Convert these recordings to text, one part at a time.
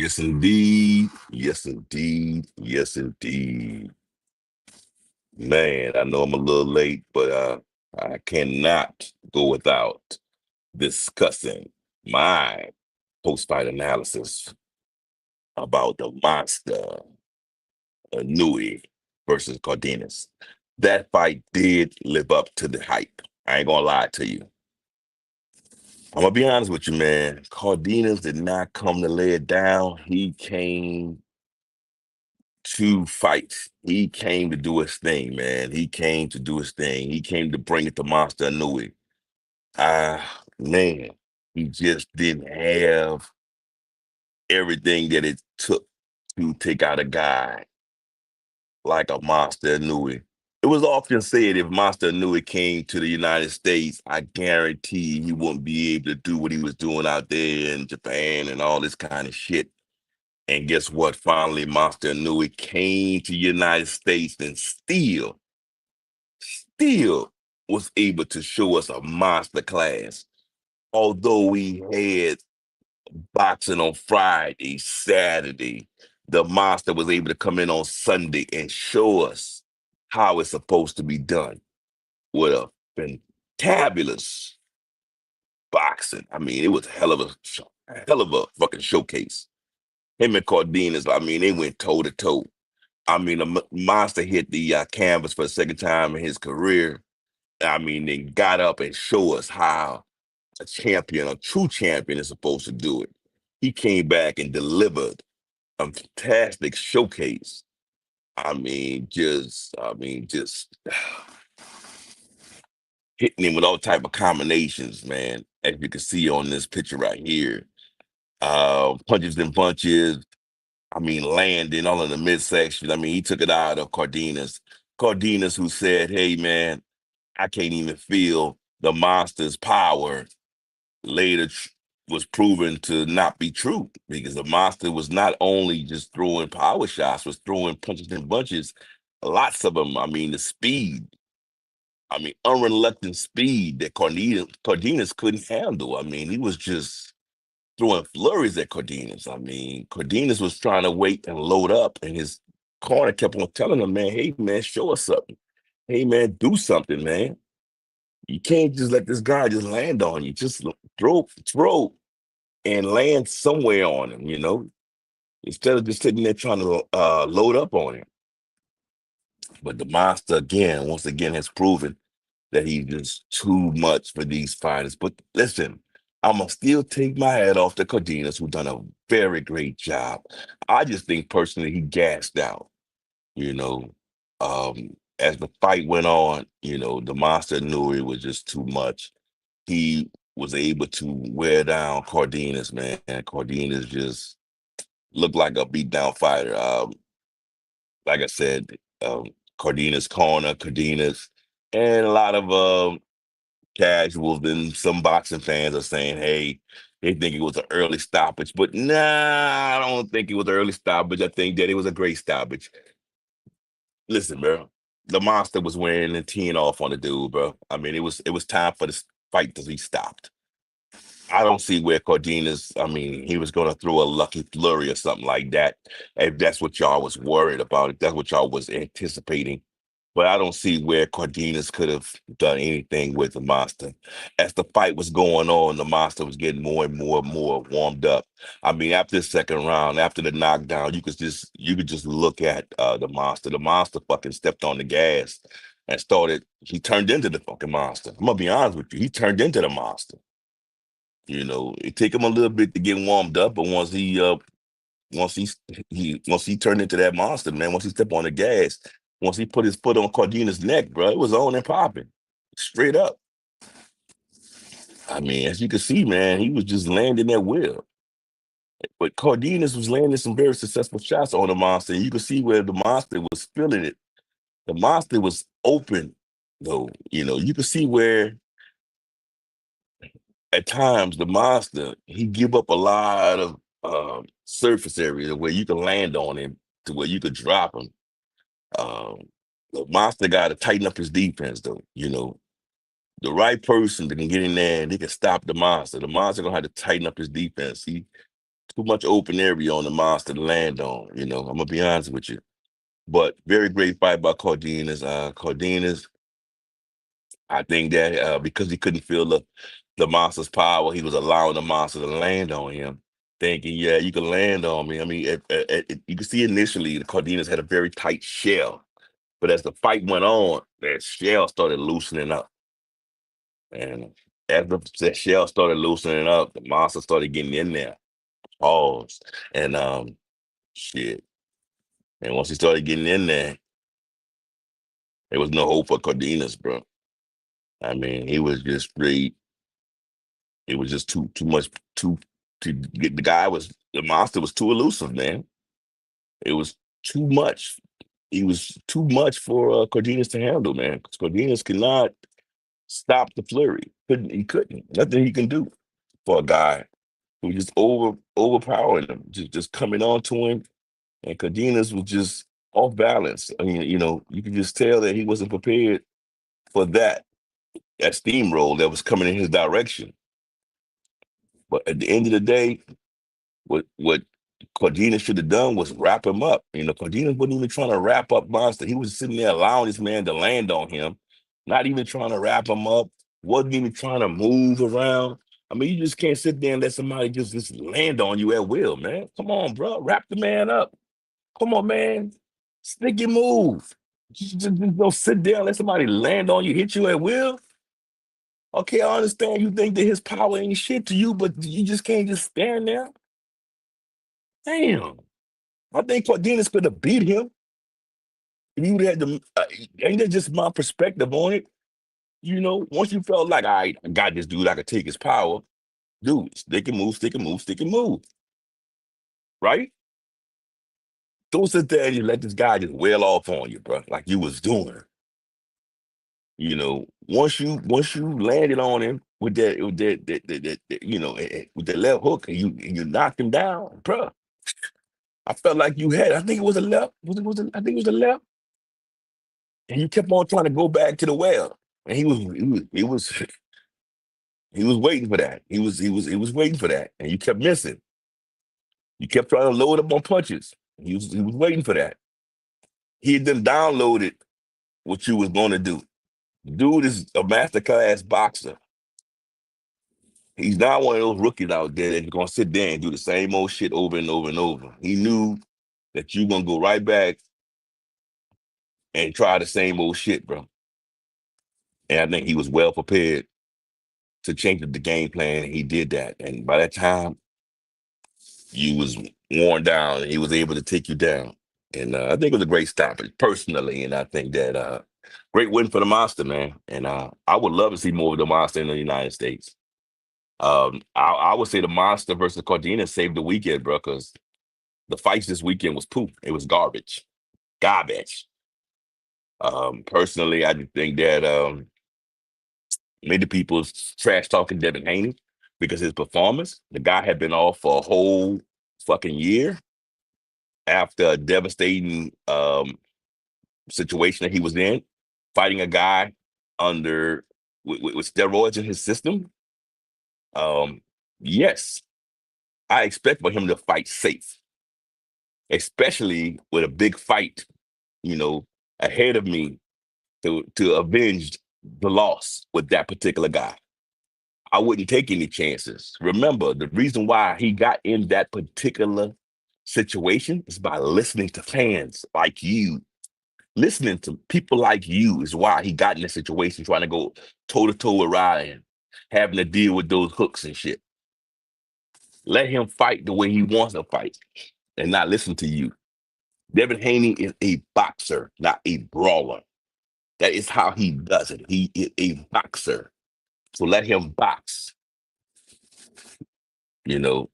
Yes, indeed. Yes, indeed. Yes, indeed. Man, I know I'm a little late, but I cannot go without discussing my post-fight analysis about the Monster Inoue versus Cardenas. That fight did live up to the hype. I ain't gonna lie to you. I'm gonna be honest with you, man. Cardenas did not come to lay it down. He came to fight. He came to do his thing, man. He came to do his thing. He came to bring it to Monsta Naoya. Man, he just didn't have everything that it took to take out a guy like a Monsta Naoya. It was often said if Monsta Naoya came to the United States, I guarantee he wouldn't be able to do what he was doing out there in Japan and all this kind of shit. And guess what? Finally, Monsta Inoue came to the United States and still was able to show us a monster class. Although we had boxing on Friday, Saturday, the monster was able to come in on Sunday and show us how it's supposed to be done with a fantabulous boxing. I mean, it was a hell of a fucking showcase. Him and Cardenas, I mean, they went toe to toe. I mean, the monster hit the canvas for the second time in his career. I mean, they got up and show us how a champion, a true champion, is supposed to do it. He came back and delivered a fantastic showcase. I mean, just hitting him with all type of combinations, man. As you can see on this picture right here, punches and bunches. I mean, landing all in the midsection. I mean, he took it out of Cardenas. Cardenas, who said, "Hey, man, I can't even feel the monster's power," later was proven to not be true because the monster was not only just throwing power shots, was throwing punches and bunches, lots of them. I mean, the speed, I mean, unreluctant speed that Cardenas couldn't handle. I mean, he was just throwing flurries at Cardenas. I mean, Cardenas was trying to wait and load up, and his corner kept on telling him, "Man, hey, man, show us something. Hey, man, do something, man. You can't just let this guy just land on you. Just throw, and land somewhere on him, instead of just sitting there trying to load up on him." But the monster, again, once again, has proven that he's just too much for these fighters. But listen, I'm going to still take my hat off to Cardenas, who done a very great job. I just think personally he gassed out, you know. As the fight went on, the monster knew it was just too much. He was able to wear down Cardenas, man. Cardenas just looked like a beat down fighter. Like I said, Cardenas corner, Cardenas, and a lot of casuals and some boxing fans are saying, hey, they think it was an early stoppage. But nah, I don't think it was an early stoppage. I think that it was a great stoppage. Listen, bro, the monster was wearing the teeing off on the dude, bro. I mean, it was time for the fight to be stopped. I don't see where Cardenas, I mean, he was going to throw a lucky flurry or something like that. If that's what y'all was worried about, if that's what y'all was anticipating. But I don't see where Cardenas could have done anything with the monster. As the fight was going on, the monster was getting more and more and more warmed up. I mean, after the second round, after the knockdown, you could just look at the monster. The monster fucking stepped on the gas and he turned into the fucking monster. I'm gonna be honest with you. He turned into the monster. It take him a little bit to get warmed up, but once he turned into that monster, man, once he stepped on the gas, once he put his foot on Cardenas' neck, bro, it was on and popping. Straight up. I mean, as you can see, man, he was just landing that will. But Cardenas was landing some very successful shots on the monster. And you could see where the monster was feeling it. The monster was open, though. You could see where at times the monster he give up a lot of surface area where you can land on him to where you could drop him. Um, the monster got to tighten up his defense, though. The right person that can get in there and they can stop the monster. The monster gonna have to tighten up his defense. too much open area on the monster to land on. I'm gonna be honest with you. But very great fight by Cardenas. Cardenas, I think that because he couldn't feel the monster's power, he was allowing the monster to land on him, thinking, yeah, you can land on me. I mean, you can see initially the Cardenas had a very tight shell, but as the fight went on, that shell started loosening up. And as that shell started loosening up, the monster started getting in there. Pause. And shit. And once he started getting in there was no hope for Cardenas, bro. I mean, he was just straight. It was just too much too to get the monster was too elusive, man. It was too much. He was too much for Cardenas to handle, man. Because Cardenas cannot stop the flurry. He couldn't. Nothing he can do for a guy who just overpowering him, just coming on to him. And Cardenas was just off balance. I mean, you can just tell that he wasn't prepared for that steamroll that was coming in his direction. But at the end of the day, what Cardenas should have done was wrap him up. Cardenas wasn't even trying to wrap up Monster. He was sitting there allowing this man to land on him, not even trying to wrap him up, wasn't even trying to move around. I mean, you just can't sit there and let somebody just land on you at will, man. Come on, bro. Wrap the man up. Come on, man. Stick your move. Just don't sit there and let somebody land on you, hit you at will. Okay, I understand you think that his power ain't shit to you, but you just can't just stand there. Damn. I think Cardenas could have beat him. If you had the, ain't that just my perspective on it? Once you felt like, all right, I got this dude, I could take his power, dude, stick and move, stick and move, stick and move. Right? Don't sit there and you let this guy just wail off on you, bro, like you was doing. Once you landed on him with that left hook and you knocked him down, bro. I felt like you had. I think it was a left. I think it was a left. And you kept on trying to go back to the well, and he was waiting for that. He was waiting for that, and you kept missing. You kept trying to load up on punches. He was waiting for that. He had then downloaded what you was going to do. Dude is a masterclass boxer. He's not one of those rookies out there that's gonna sit there and do the same old shit over and over and over. He knew that you're gonna go right back and try the same old shit, bro. And I think he was well prepared to change the game plan. And he did that. And by that time, you was worn down and he was able to take you down. And I think it was a great stoppage personally. And I think that great win for the Monster, man. And I would love to see more of the Monster in the United States. I would say the Monster versus Cardenas saved the weekend, bro, because the fights this weekend was poop. It was garbage. Garbage. Personally, I just think that made the people trash talking Devin Haney because his performance. The guy had been off for a whole fucking year after a devastating situation that he was in, fighting a guy under with steroids in his system. Yes, I expect for him to fight safe, especially with a big fight, you know, ahead of me to avenge the loss with that particular guy. I wouldn't take any chances. Remember, the reason why he got in that particular situation is by listening to fans like you. Listening to people like you is why he got in this situation, trying to go toe to toe with Ryan, having to deal with those hooks and shit. Let him fight the way he wants to fight and not listen to you. Devin Haney is a boxer, not a brawler. That is how he does it. He is a boxer. So let him box. You know,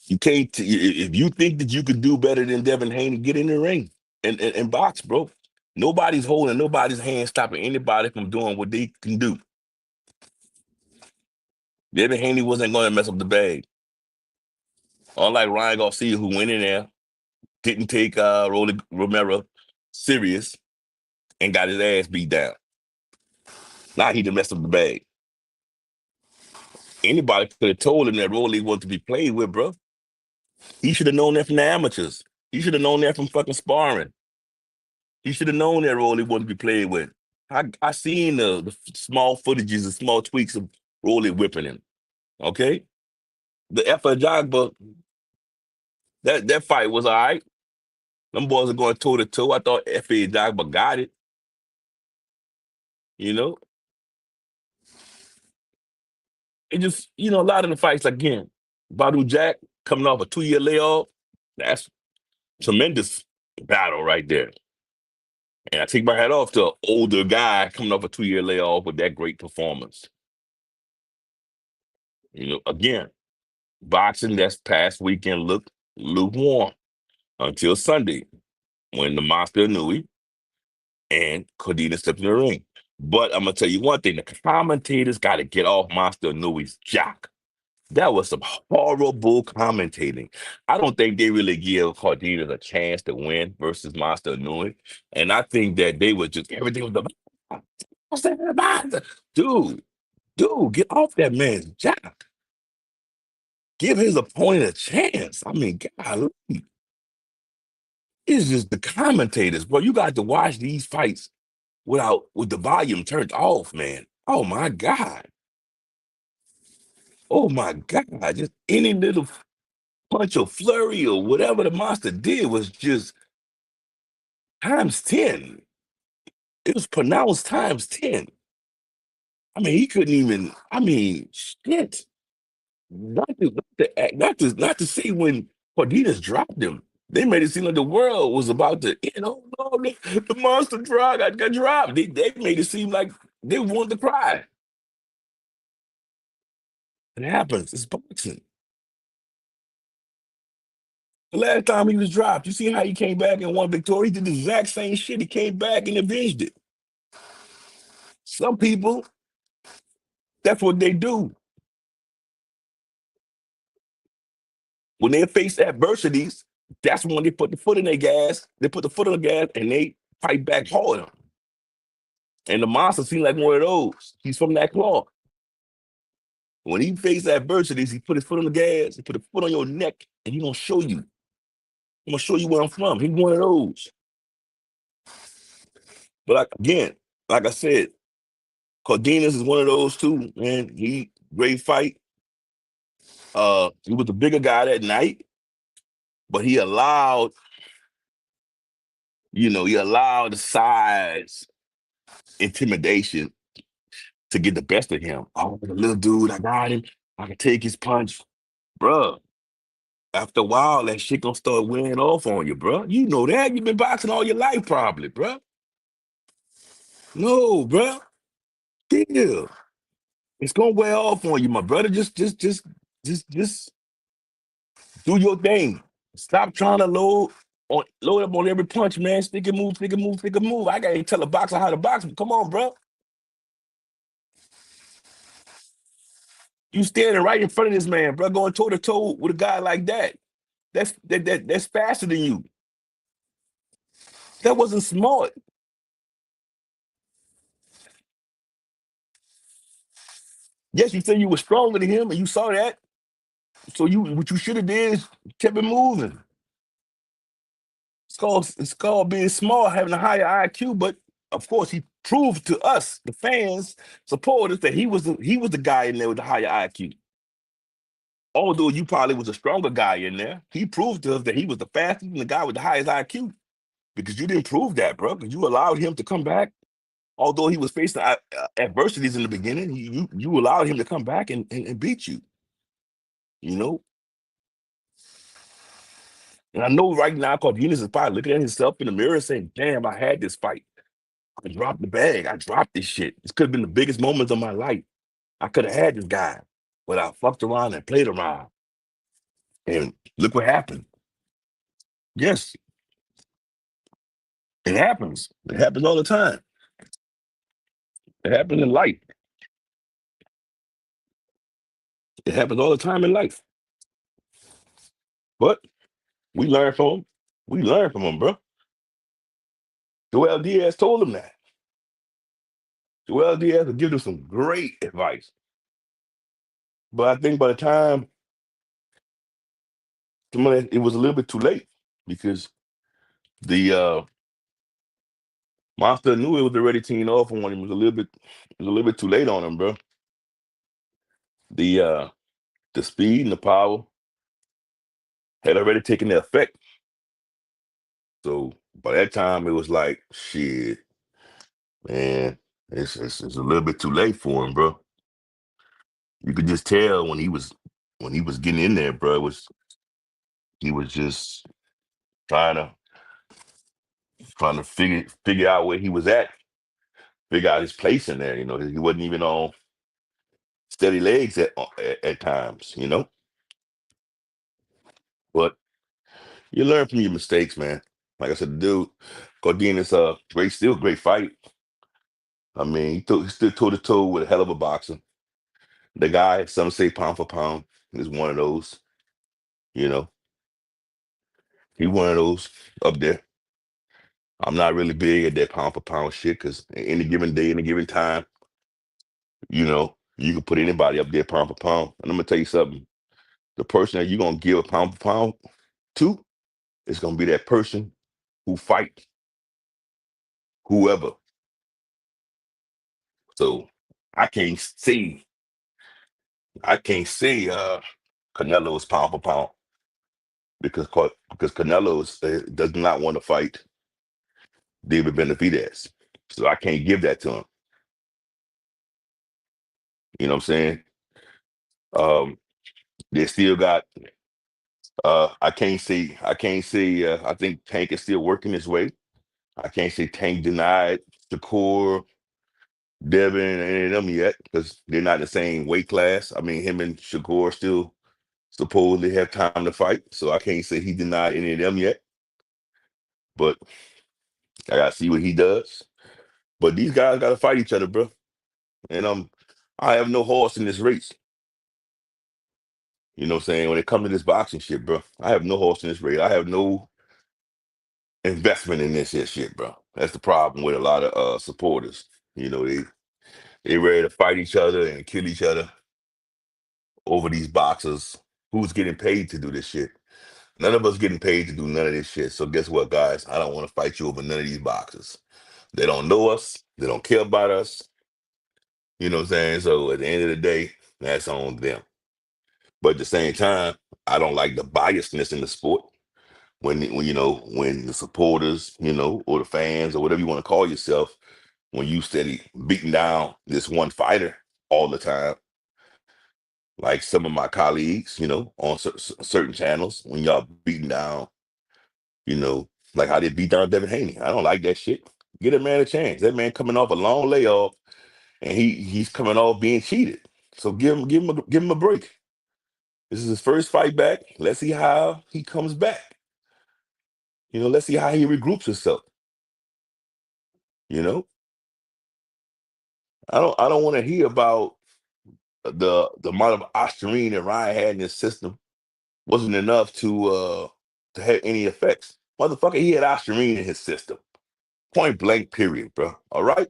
you can't, if you think that you could do better than Devin Haney, get in the ring and box, bro. Nobody's holding nobody's hand, stopping anybody from doing what they can do. Devin Haney wasn't going to mess up the bag. Unlike Ryan Garcia, who went in there, didn't take Rolly Romero serious, and got his ass beat down. Now he done messed up the bag. Anybody could have told him that Rolly wanted to be played with, bro. He should have known that from the amateurs. He should have known that from fucking sparring. He should have known that Rolly wasn't to be played with. I seen the small footages and small tweaks of Rolly whipping him. Okay, the F.A. Jagba, that fight was all right. Them boys are going toe to toe. I thought F.A. Jagba got it. You know, it just a lot of the fights again. Badu Jack coming off a 2-year layoff. That's tremendous battle right there. And I take my hat off to an older guy coming off a 2-year layoff with that great performance. Again, boxing that's past weekend looked lukewarm until Sunday when the Monsta Inoue and Cardenas stepped in the ring. But I'm gonna tell you one thing: the commentators got to get off Monsta Inoue's jock. That was some horrible commentating. I don't think they really give Cardenas a chance to win versus Monsta Inoue, and I think that they was just everything was the dude, get off that man's jock. Give his opponent a chance. I mean, God, it's just the commentators, bro. You got to watch these fights with the volume turned off, man. Oh my God. Oh my God. Just any little punch or flurry or whatever the monster did was just times 10. It was pronounced times 10. I mean, he couldn't even, I mean, shit. Not to say when Cardenas dropped him, they made it seem like the world was about to end. Oh no, the monster drug got dropped. They made it seem like they wanted to cry. It happens. It's boxing. The last time he was dropped, you see how he came back and won Victoria? He did the exact same shit. He came back and avenged it. Some people, that's what they do. When they face adversities, that's when they put the foot in their gas. They put the foot on the gas and they fight back harder. And the monster seemed like one of those. He's from that cloth. When he faced adversities, he put his foot on the gas, he put a foot on your neck, and he gonna show you. I'm gonna show you where I'm from. He's one of those. But again, like I said, Cardenas is one of those too, man. He great fight. He was the bigger guy that night, but he allowed the size intimidation to get the best of him. Oh, the little dude, I got him. I can take his punch. Bruh, after a while, that shit gonna start wearing off on you, bruh. You know that. You've been boxing all your life, probably, bruh. No, bruh. Still. It's gonna wear off on you, my brother. Just do your thing. Stop trying to load up on every punch, man. Stick and move, stick and move, stick and move. I gotta tell a boxer how to box. Come on, bro. You standing right in front of this man, bro, going toe to toe with a guy like that. That's faster than you. That wasn't smart. Yes, you said you were stronger than him, and you saw that. So what you should have did is kept it moving. It's called being smart, having a higher IQ. But of course, he proved to us, the fans, supporters, that he was the guy in there with the higher IQ. Although you probably was a stronger guy in there, he proved to us that he was the fastest and the guy with the highest IQ. Because you didn't prove that, bro. Because you allowed him to come back. Although he was facing adversities in the beginning, you allowed him to come back and beat you. You know, and I know right now, Cardenas is probably looking at himself in the mirror saying, "Damn, I had this fight. I dropped the bag. I dropped this shit. This could have been the biggest moments of my life. I could have had this guy, but I fucked around and played around. And look what happened." Yes, it happens. It happens all the time. It happens in life. It happens all the time in life. But we learn from him. We learn from him, bro. Joel Diaz told him that. Joel Diaz will give him some great advice. But I think by the time it was a little bit too late because the Monster knew it was already teeing off on him. It was a little bit too late on him, bro. The uh the speed and the power had already taken the effect. So by that time, it was like, shit, man, it's a little bit too late for him, bro. You could just tell when he was getting in there, bro. He was just trying to figure out where he was at, figure out his place in there. You know, he wasn't even on steady legs at times. You know, but you learn from your mistakes, man. Like I said, the dude, Cardenas, still great fight. I mean, he stood toe to toe with a hell of a boxer. The guy, some say pound for pound, is one of those. You know, he one of those up there. I'm not really big at that pound for pound shit because any given day, any given time, you can put anybody up there pound for pound. And I'm gonna tell you something: the person that you're gonna give a pound for pound to is gonna be that person who fight whoever. So I can't say I can't say Canelo is pound for pound because Canelo does not want to fight David Benavidez. So I can't give that to him. You know what I'm saying? Um, they still got. I can't say. I think Tank is still working his way. I can't say Tank denied Shakur, Devin, and any of them yet because they're not in the same weight class. I mean, him and Shakur still supposedly have time to fight, so I can't say he denied any of them yet. But I gotta see what he does. But these guys gotta fight each other, bro. And I have no horse in this race. You know what I'm saying? When it comes to this boxing shit, bro, I have no horse in this race. I have no investment in this here shit, bro. That's the problem with a lot of supporters. You know, they ready to fight each other and kill each other over these boxers. Who's getting paid to do this shit? None of us getting paid to do none of this shit. So guess what, guys? I don't want to fight you over none of these boxers. They don't know us. They don't care about us. You know what I'm saying? So at the end of the day, that's on them. But at the same time, I don't like the biasness in the sport. When the supporters, or the fans or whatever you want to call yourself, when you steady beating down this one fighter all the time, like some of my colleagues, on certain channels, when y'all beating down, like how they beat down Devin Haney. I don't like that shit. Get a man a chance. That man coming off a long layoff, and he's coming off being cheated. So give him a break. This is his first fight back. Let's see how he comes back. Let's see how he regroups himself. You know, I don't want to hear about the amount of ostarine that Ryan had in his system wasn't enough to have any effects. Motherfucker, he had ostarine in his system. Point blank, period, bro. All right.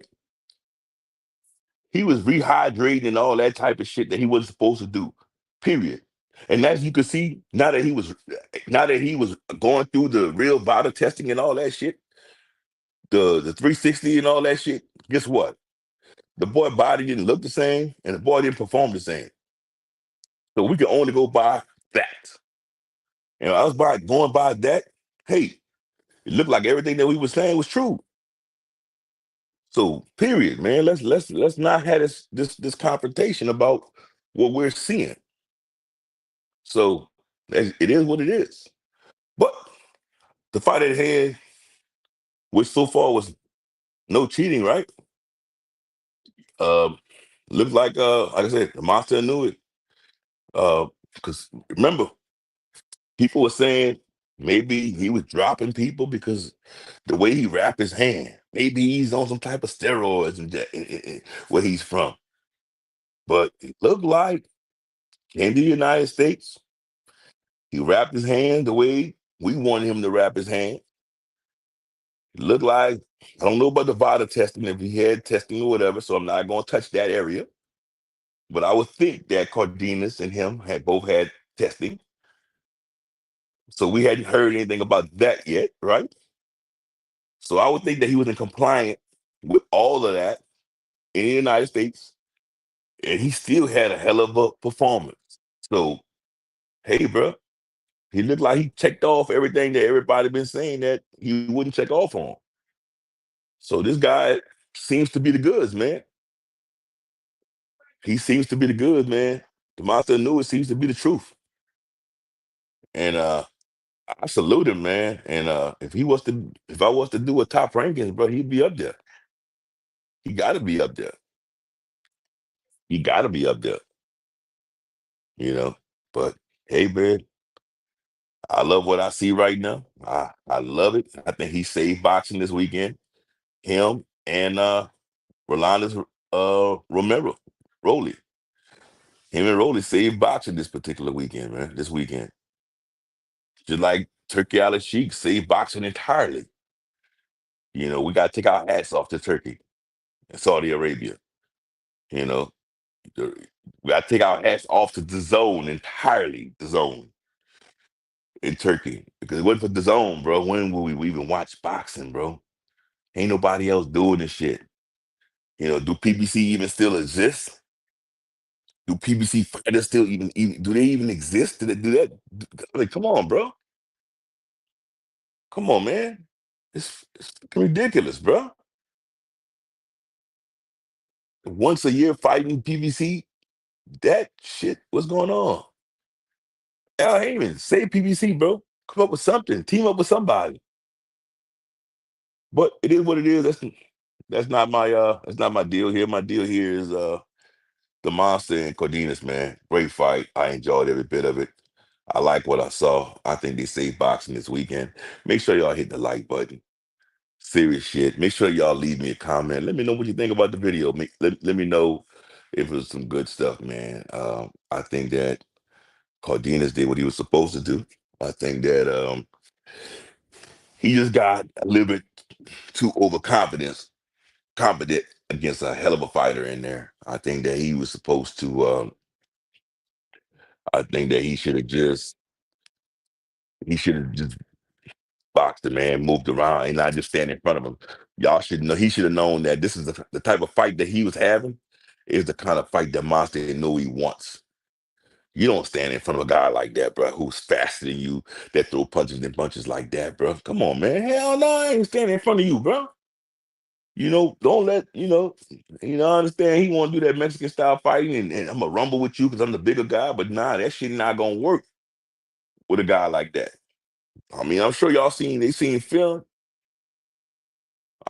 He was rehydrating and all that type of shit that he wasn't supposed to do. Period. And as you can see, now that he was going through the real body testing and all that shit, the 360 and all that shit, guess what? The boy body didn't look the same and the boy didn't perform the same. So we can only go by that. I was going by that. Hey, it looked like everything that we were saying was true. So, period, man. Let's not have this confrontation about what we're seeing. So it is what it is. But the fight at hand, which so far was no cheating, right? Um, Looked like I said, the monster knew it. Because remember, people were saying maybe he was dropping people because the way he wrapped his hand. Maybe he's on some type of steroids where he's from. But it looked like in the United States, he wrapped his hand the way we wanted him to wrap his hand. It looked like, I don't know about the VADA testing, if he had testing or whatever, so I'm not going to touch that area. But I would think that Cardenas and him had both had testing. So we hadn't heard anything about that yet, right? So I would think that he was in compliance with all of that in the United States, and he still had a hell of a performance. So, hey, bro, he looked like he checked off everything that everybody been saying that he wouldn't check off on. So this guy seems to be the goods, man. He seems to be the goods, man. The Monsta Inoue seems to be the truth. And I salute him, man. And if I was to do a top rankings, bro, he'd be up there. He gotta be up there. He gotta be up there, you know. But hey, man, I love what I see right now. I love it. I think he saved boxing this weekend. Him and Rolandes Romero, Rolly. Him and Rolly saved boxing this particular weekend, man. This weekend. Just like Turkey Al Sheikh saved boxing entirely. You know, we gotta take our hats off to Turkey and Saudi Arabia. You know, we gotta take our hats off to the zone entirely, the zone in Turkey. Because it wasn't for the zone, bro. When will we even watch boxing, bro? Ain't nobody else doing this shit. You know, do PBC even still exist? Do PBC fighters still even do they even exist? Do that? Like, come on, bro. Come on, man. It's fucking ridiculous, bro. Once a year fighting PBC, that shit, what's going on? Al Heyman, say PBC, bro. Come up with something. Team up with somebody. But it is what it is. That's not my deal here. My deal here is the Monster and Cardenas, man. Great fight. I enjoyed every bit of it. I like what I saw. I think they saved boxing this weekend. Make sure y'all hit the like button. Serious shit. Make sure y'all leave me a comment. Let me know what you think about the video. Let me know if it was some good stuff, man. I think that Cardenas did what he was supposed to do. I think that he just got a little bit too confident against a hell of a fighter in there. I think that he was supposed to. I think that he should have just boxed the man, moved around, and not just stand in front of him. Y'all should know. He should have known that this is the type of fight that he was having is the kind of fight that Monster Inoue wants. You don't stand in front of a guy like that, bro, who's faster than you, that throw punches and bunches like that, bro. Come on, man. Hell no, I ain't standing in front of you, bro. You know, don't let, I understand he want to do that Mexican style fighting and I'm going to rumble with you because I'm the bigger guy, but nah, that shit not going to work with a guy like that. I mean, I'm sure they seen film.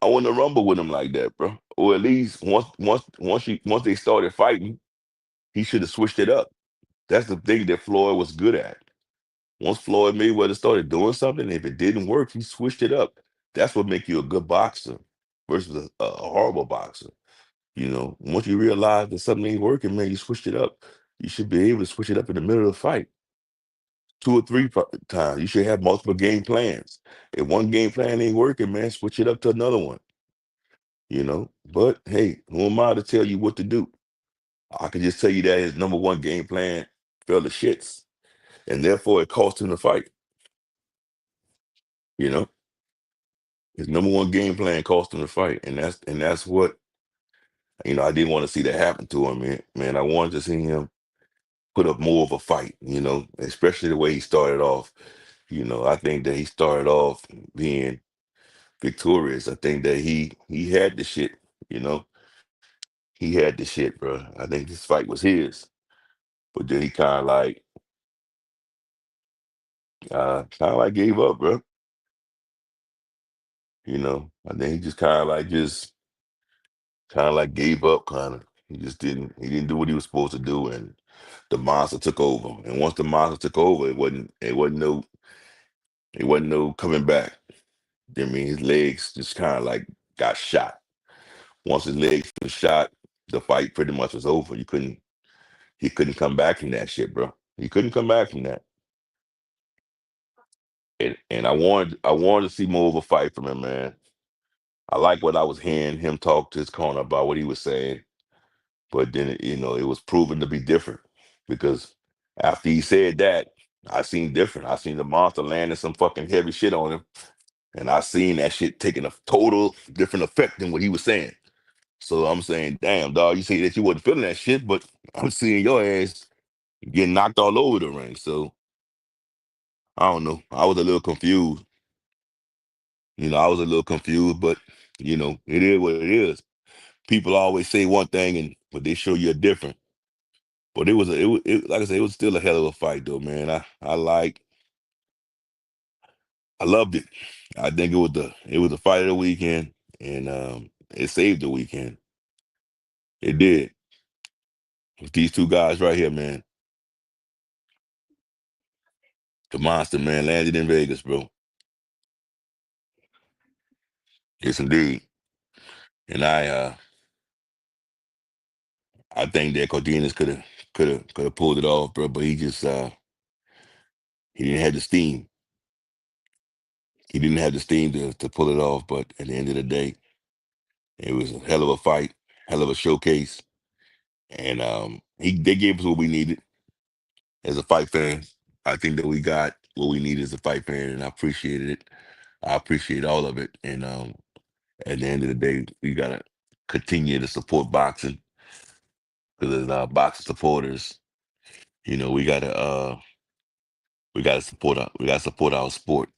I wouldn't have rumble with him like that, bro. Or at least once they started fighting, he should have switched it up. That's the thing that Floyd was good at. Once Floyd Mayweather started doing something, if it didn't work, he switched it up. That's what make you a good boxer versus a horrible boxer. You know, once you realize that something ain't working, man, you switched it up. You should be able to switch it up in the middle of the fight, two or three times. You should have multiple game plans. If one game plan ain't working, man, switch it up to another one. You know, but hey, who am I to tell you what to do? I can just tell you that his number one game plan fell to shits, and therefore it cost him the fight. You know, his number one game plan cost him the fight, and that's what I didn't want to see that happen to him, man. Man, I wanted to see him put up more of a fight, especially the way he started off. I think that he started off being victorious. I think that he had the shit, you know. He had the shit, bro. I think this fight was his. But then he kind of like gave up, bro. I think he just kind of like gave up kind of. He didn't do what he was supposed to do and the monster took over. And once the monster took over, it wasn't no coming back. I mean, his legs just kind of like got shot. Once his legs was shot, the fight pretty much was over. He couldn't come back from that shit, bro. He couldn't come back from that. And I wanted to see more of a fight from him, man. I like what I was hearing him talk to his corner about what he was saying, but then it was proven to be different because after he said that, I seen different. I seen the monster landing some fucking heavy shit on him, and I seen that shit taking a total different effect than what he was saying. So I'm saying, damn, dog, you say that you wasn't feeling that shit, but I'm seeing your ass getting knocked all over the ring. So I don't know. I was a little confused. I was a little confused, but it is what it is. People always say one thing, and but they show you a different. But like I said, it was still a hell of a fight, though, man. I loved it. I think it was the fight of the weekend, and it saved the weekend. It did. With these two guys right here, man. The monster, man, landed in Vegas, bro. Yes, indeed. And I think that Cardenas could have pulled it off, bro. But he didn't have the steam. He didn't have the steam to pull it off. But at the end of the day, it was a hell of a fight, hell of a showcase, and they gave us what we needed as a fight fan. I think that we got what we needed as a fight fan, and I appreciated it. I appreciate all of it. And at the end of the day, we gotta continue to support boxing because as boxing supporters, we gotta support our sport.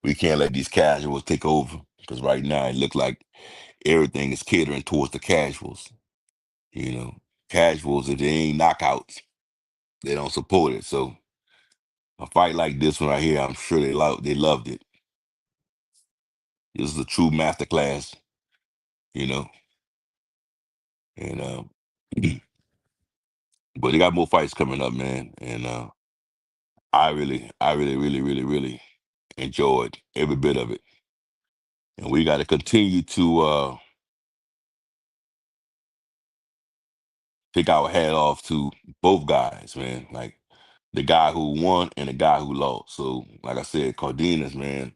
We can't let these casuals take over because right now it look like everything is catering towards the casuals. You know, casuals, if they ain't knockouts, they don't support it. So a fight like this one right here, I'm sure they loved it. This is a true masterclass, you know, and but they got more fights coming up, man. And I really, really, really, really enjoyed every bit of it. And we got to continue to take our hat off to both guys, man. Like the guy who won and the guy who lost. So, like I said, Cardenas, man,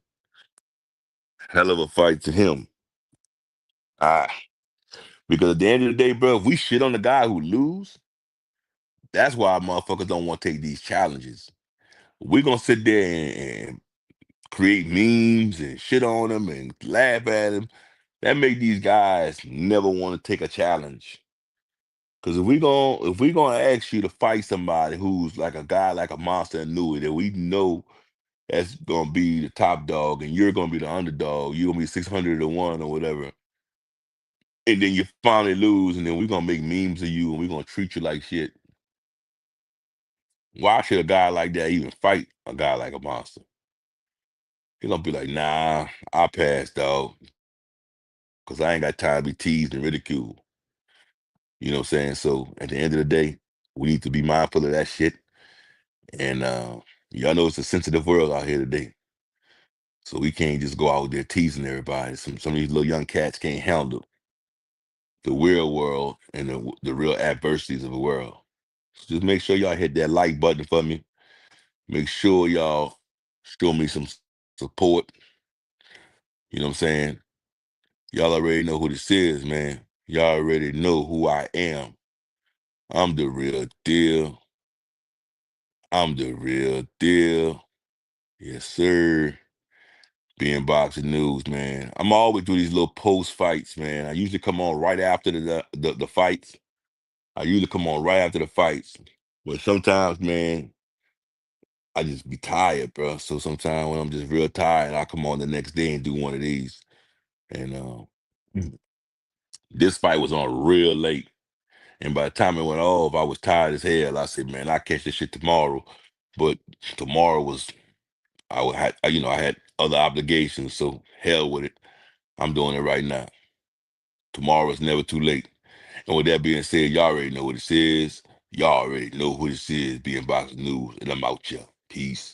hell of a fight to him. Ah, because at the end of the day, bro, if we shit on the guy who lose, that's why motherfuckers don't want to take these challenges. We're gonna sit there and create memes and shit on them and laugh at them. That make these guys never want to take a challenge. Cause if we gonna ask you to fight somebody who's like a guy like a Monsta Inoue that we know that's gonna be the top dog and you're gonna be the underdog, you're gonna be 600 to 1 or whatever, and then you finally lose, and then we're gonna make memes of you and we're gonna treat you like shit. Why should a guy like that even fight a guy like a monster? He gonna be like, nah, I pass, dog, because I ain't got time to be teased and ridiculed. You know what I'm saying? So at the end of the day, we need to be mindful of that shit. And y'all know it's a sensitive world out here today. So we can't just go out there teasing everybody. Some of these little young cats can't handle the real world and the real adversities of the world. So just make sure y'all hit that like button for me. Make sure y'all show me some support. You know what I'm saying? Y'all already know who this is, man. Y'all already know who I am. I'm the real deal. I'm the real deal. Yes, sir. Being boxing news, man. I'm always do these little post fights, man. I usually come on right after the fights. I usually come on right after the fights. But sometimes, man, I just be tired, bro. So sometimes when I'm just real tired, I come on the next day and do one of these. And this fight was on real late. And by the time it went off, I was tired as hell. I said, man, I catch this shit tomorrow. But tomorrow was I had other obligations, so hell with it. I'm doing it right now. Tomorrow is never too late. And with that being said, y'all already know what this is. Y'all already know who this is, being boxing news, and I'm out here. Peace.